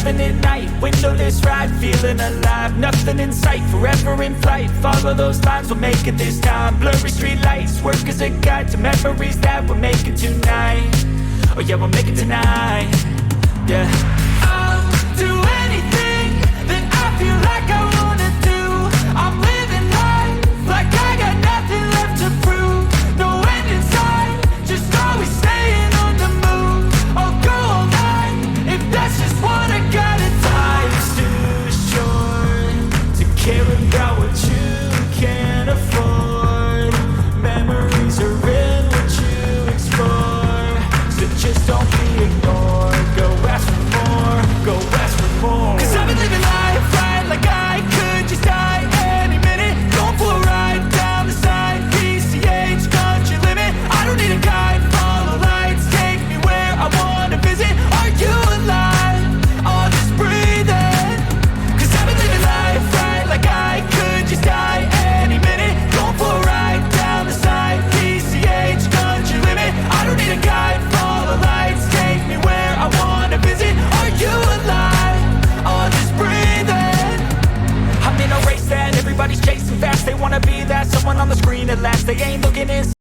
Driving at night, windowless ride, feeling alive. Nothing in sight, forever in flight. Follow those lines, we'll make it this time. Blurry street lights, work as a guide to memories that we're making tonight. Oh yeah, we'll make it tonight. Yeah. I'll do anything that I feel like I wanna do. I'm living life like I got nothing left to prove. No end in sight, just always staying on the move. I'll go all night if that's just what I gotta do. Life's too short to care about what you can't afford. Memories are in what you explore, so just don't be ignored. Go ask for more, go ask for more. Cause I've been living life right like I could just die any minute. Going for a ride down the side, PCH, country limit. I don't need a guide, follow lights, take me where I wanna visit. Are you alive? Or just breathing? Cause I've been living life right like I could just die any minute. Going for a ride down the side, PCH, country limit. I don't need a guide, follow lights, take me where I wanna visit. Are you alive? Or just breathing? I'm in a race that everybody's chasing fast. They wanna be that someone on the screen at last. They ain't looking in